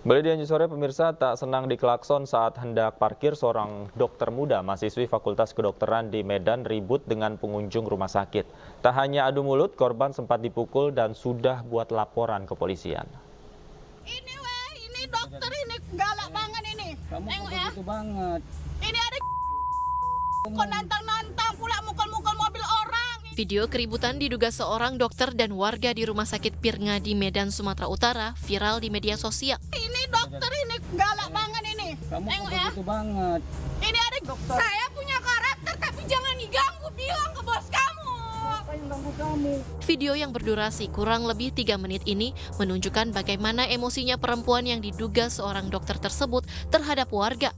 Kembali di Anju Sore, pemirsa, tak senang diklakson saat hendak parkir, seorang dokter muda mahasiswi Fakultas Kedokteran di Medan ribut dengan pengunjung rumah sakit. Tak hanya adu mulut, korban sempat dipukul dan sudah buat laporan ke polisian. Ini dokter ini galak banget ini. Kamu Tengok kok ya. begitu banget. Ini ada kok nantang-nantang pula mukul-mukul mobil orang. Video keributan diduga seorang dokter dan warga di Rumah Sakit Pirnga di Medan, Sumatera Utara viral di media sosial. Ini dokter ini galak banget ini. Kamu kok Tengok ya. begitu banget. Ini ada dokter. Saya punya karakter tapi jangan diganggu, bilang ke bos kamu. Apa yang ganggu kamu? Video yang berdurasi kurang lebih 3 menit ini menunjukkan bagaimana emosinya perempuan yang diduga seorang dokter tersebut terhadap warga.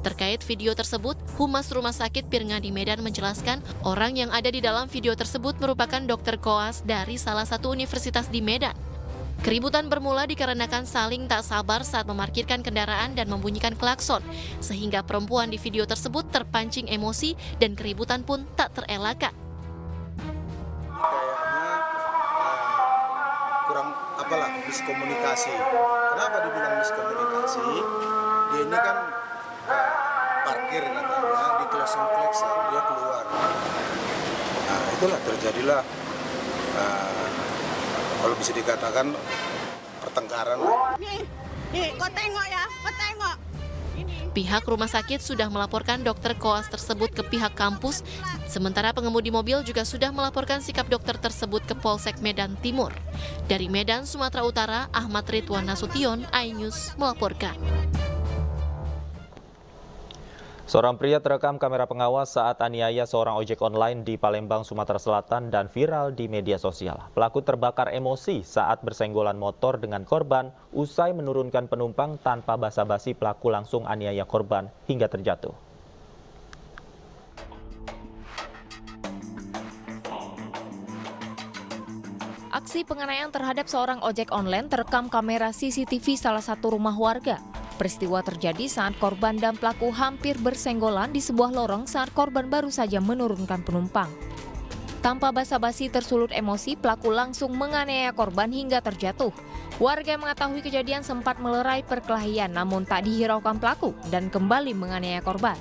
Terkait video tersebut, Humas Rumah Sakit Pirnga di Medan menjelaskan orang yang ada di dalam video tersebut merupakan dokter koas dari salah satu universitas di Medan. Keributan bermula dikarenakan saling tak sabar saat memarkirkan kendaraan dan membunyikan klakson, sehingga perempuan di video tersebut terpancing emosi dan keributan pun tak terelakkan. Kayaknya kurang miskomunikasi. Kenapa dibilang miskomunikasi? Dia ini kan parkir katanya di klakson dia keluar. Nah itulah terjadilah kalau bisa dikatakan pertengkaran. Nih, kau tengok ya, kau tengok. Pihak rumah sakit sudah melaporkan dokter koas tersebut ke pihak kampus, sementara pengemudi mobil juga sudah melaporkan sikap dokter tersebut ke Polsek Medan Timur. Dari Medan, Sumatera Utara, Ahmad Ridwan Nasution, iNews melaporkan. Seorang pria terekam kamera pengawas saat aniaya seorang ojek online di Palembang, Sumatera Selatan dan viral di media sosial. Pelaku terbakar emosi saat bersenggolan motor dengan korban, usai menurunkan penumpang tanpa basa-basi pelaku langsung aniaya korban hingga terjatuh. Aksi penganiayaan terhadap seorang ojek online terekam kamera CCTV salah satu rumah warga. Peristiwa terjadi saat korban dan pelaku hampir bersenggolan di sebuah lorong saat korban baru saja menurunkan penumpang. Tanpa basa-basi tersulut emosi, pelaku langsung menganiaya korban hingga terjatuh. Warga yang mengetahui kejadian sempat melerai perkelahian namun tak dihiraukan pelaku dan kembali menganiaya korban.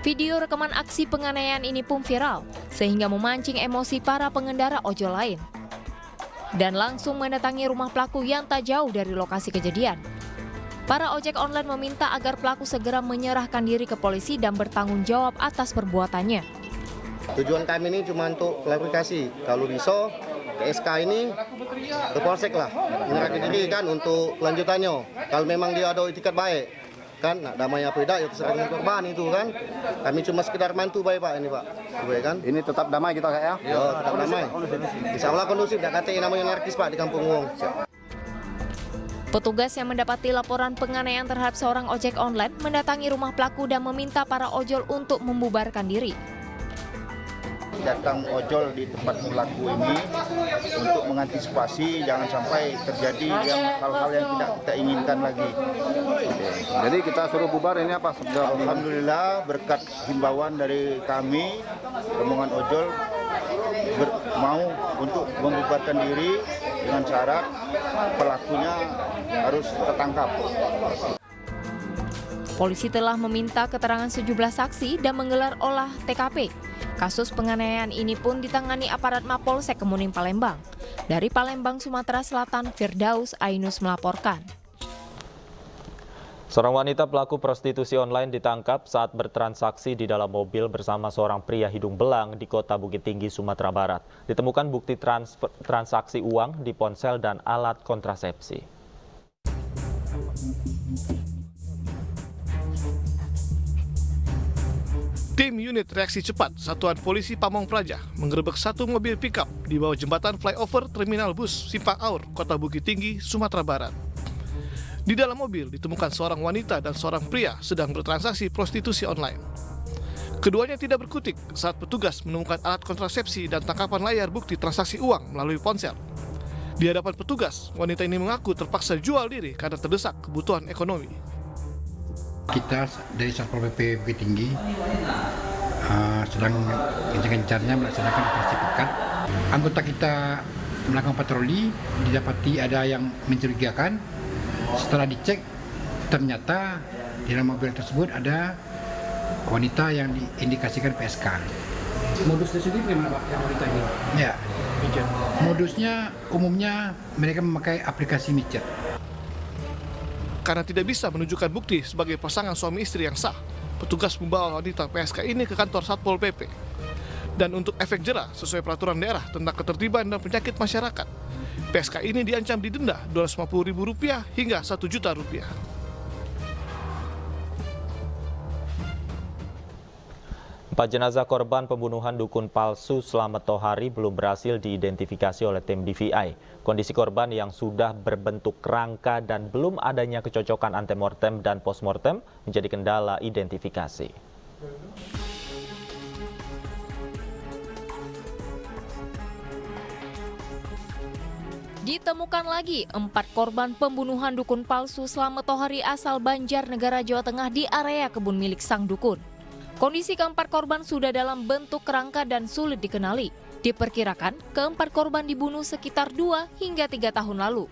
Video rekaman aksi penganiayaan ini pun viral sehingga memancing emosi para pengendara ojol lain. Dan langsung mendatangi rumah pelaku yang tak jauh dari lokasi kejadian. Para ojek online meminta agar pelaku segera menyerahkan diri ke polisi dan bertanggung jawab atas perbuatannya. Tujuan kami ini cuma untuk klarifikasi. Kalau bisa, ke SK ini ke Polsek lah, menyerahkan diri kan untuk kelanjutannya. Kalau memang dia ada itikat baik, kan damai apa tidak ya terserah dengan korban itu kan. Kami cuma sekedar bantu baik Pak ini Pak. Baik kan? Ini tetap damai kita kayak ya? Ya, tetap damai. Insya Allah kondusif, tidak kata namanya anarkis Pak di Kampung Wong. Petugas yang mendapati laporan penganiayaan terhadap seorang ojek online mendatangi rumah pelaku dan meminta para ojol untuk membubarkan diri. Datang ojol di tempat pelaku ini untuk mengantisipasi jangan sampai terjadi hal-hal yang tidak kita inginkan lagi. Jadi kita suruh bubar ini apa? Alhamdulillah berkat himbauan dari kami, rombongan ojol mau untuk membubarkan diri dengan syarat pelakunya harus tertangkap. Polisi telah meminta keterangan sejumlah saksi dan menggelar olah TKP. Kasus penganiayaan ini pun ditangani aparat Mapolsek Kemuning Palembang. Dari Palembang, Sumatera Selatan, Firdaus Ainus melaporkan. Seorang wanita pelaku prostitusi online ditangkap saat bertransaksi di dalam mobil bersama seorang pria hidung belang di Kota Bukit Tinggi, Sumatera Barat. Ditemukan bukti transaksi uang di ponsel dan alat kontrasepsi. Tim Unit Reaksi Cepat Satuan Polisi Pamong Praja menggerebek satu mobil pickup di bawah jembatan flyover Terminal Bus Simpang Aur, Kota Bukit Tinggi, Sumatera Barat. Di dalam mobil ditemukan seorang wanita dan seorang pria sedang bertransaksi prostitusi online. Keduanya tidak berkutik saat petugas menemukan alat kontrasepsi dan tangkapan layar bukti transaksi uang melalui ponsel. Di hadapan petugas, wanita ini mengaku terpaksa jual diri karena terdesak kebutuhan ekonomi. Kita dari Satpol PP Bukit Tinggi sedang gencar-gencarnya melaksanakan operasi pekat. Anggota kita melakukan patroli, didapati ada yang mencurigakan. Setelah dicek, ternyata di dalam mobil tersebut ada wanita yang diindikasikan PSK. Modusnya sendiri gimana Pak, yang wanita ini? Ya, modusnya umumnya mereka memakai aplikasi micet. Karena tidak bisa menunjukkan bukti sebagai pasangan suami istri yang sah, petugas membawa wanita PSK ini ke kantor Satpol PP. Dan untuk efek jera sesuai peraturan daerah tentang ketertiban dan penyakit masyarakat, PSK ini diancam didenda Rp250.000 hingga Rp1.000.000. Empat jenazah korban pembunuhan dukun palsu Slamet Tohari belum berhasil diidentifikasi oleh tim DVI. Kondisi korban yang sudah berbentuk rangka dan belum adanya kecocokan antemortem dan postmortem menjadi kendala identifikasi. Ditemukan lagi 4 korban pembunuhan dukun palsu Slamet Tohari asal Banjarnegara, Jawa Tengah di area kebun milik sang dukun. Kondisi keempat korban sudah dalam bentuk kerangka dan sulit dikenali. Diperkirakan keempat korban dibunuh sekitar 2 hingga 3 tahun lalu.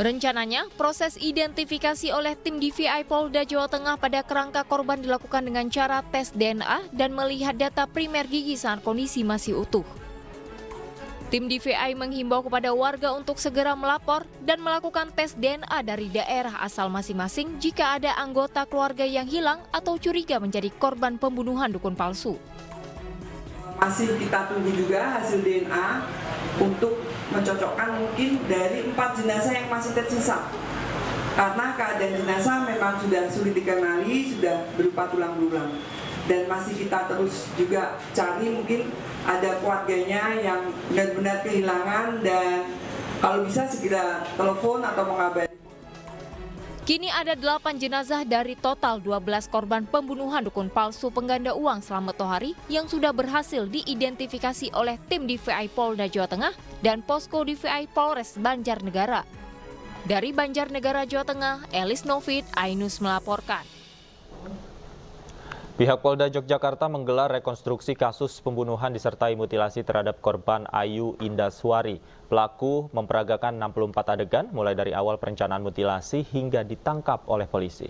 Rencananya, proses identifikasi oleh tim DVI Polda Jawa Tengah pada kerangka korban dilakukan dengan cara tes DNA dan melihat data primer gigi saat kondisi masih utuh. Tim DVI menghimbau kepada warga untuk segera melapor dan melakukan tes DNA dari daerah asal masing-masing jika ada anggota keluarga yang hilang atau curiga menjadi korban pembunuhan dukun palsu. Masih kita tunggu juga hasil DNA untuk mencocokkan mungkin dari 4 jenazah yang masih tersisa. Karena keadaan jenazah memang sudah sulit dikenali, sudah berupa tulang belulang. Dan masih kita terus juga cari mungkin ada keluarganya yang benar-benar kehilangan dan kalau bisa segera telepon atau mengabari. Kini ada 8 jenazah dari total 12 korban pembunuhan dukun palsu pengganda uang Slamet Tohari yang sudah berhasil diidentifikasi oleh tim DVI Polda Jawa Tengah dan Posko DVI Polres Banjarnegara. Dari Banjarnegara, Jawa Tengah, Elis Novid, Ainus melaporkan. Pihak Polda Yogyakarta menggelar rekonstruksi kasus pembunuhan disertai mutilasi terhadap korban Ayu Indaswari. Pelaku memperagakan 64 adegan mulai dari awal perencanaan mutilasi hingga ditangkap oleh polisi.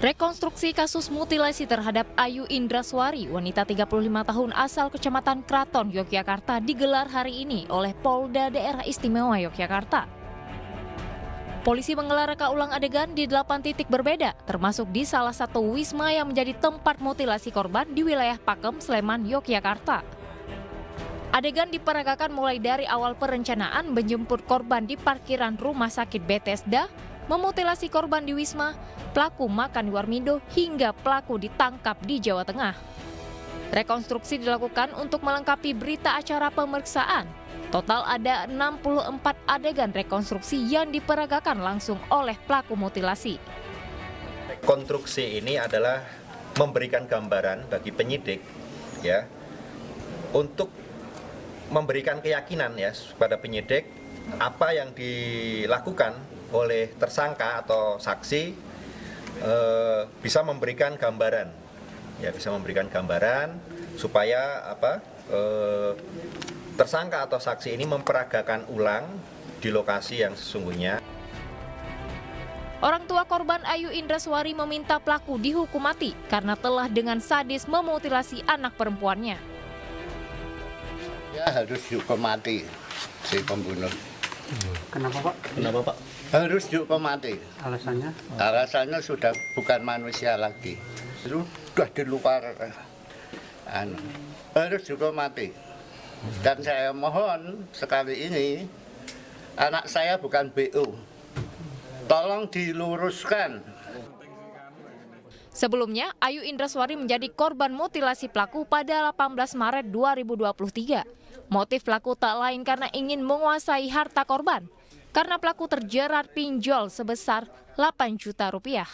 Rekonstruksi kasus mutilasi terhadap Ayu Indaswari, wanita 35 tahun asal Kecamatan Kraton, Yogyakarta, digelar hari ini oleh Polda Daerah Istimewa Yogyakarta. Polisi menggelar reka ulang adegan di 8 titik berbeda, termasuk di salah satu wisma yang menjadi tempat mutilasi korban di wilayah Pakem, Sleman, Yogyakarta. Adegan diperagakan mulai dari awal perencanaan menjemput korban di parkiran rumah sakit Bethesda, memutilasi korban di wisma, pelaku makan di Warmindo, hingga pelaku ditangkap di Jawa Tengah. Rekonstruksi dilakukan untuk melengkapi berita acara pemeriksaan. Total ada 64 adegan rekonstruksi yang diperagakan langsung oleh pelaku mutilasi. Rekonstruksi ini adalah memberikan gambaran bagi penyidik ya untuk memberikan keyakinan ya kepada penyidik apa yang dilakukan oleh tersangka atau saksi bisa memberikan gambaran ya, bisa memberikan gambaran supaya tersangka atau saksi ini memperagakan ulang di lokasi yang sesungguhnya. Orang tua korban Ayu Indaswari meminta pelaku dihukum mati karena telah dengan sadis memutilasi anak perempuannya. Ya harus dihukum mati si pembunuh. Kenapa Pak? Kenapa Pak? Harus dihukum mati. Alasannya? Alasannya sudah bukan manusia lagi. Sudah di luar. Harus dihukum mati. Dan saya mohon sekali ini, anak saya bukan BO. Tolong diluruskan. Sebelumnya, Ayu Indaswari menjadi korban mutilasi pelaku pada 18 Maret 2023. Motif pelaku tak lain karena ingin menguasai harta korban, karena pelaku terjerat pinjol sebesar 8 juta rupiah.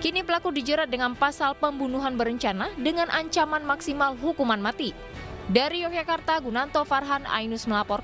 Kini pelaku dijerat dengan pasal pembunuhan berencana dengan ancaman maksimal hukuman mati. Dari Yogyakarta, Gunanto Farhan, Ainus melaporkan.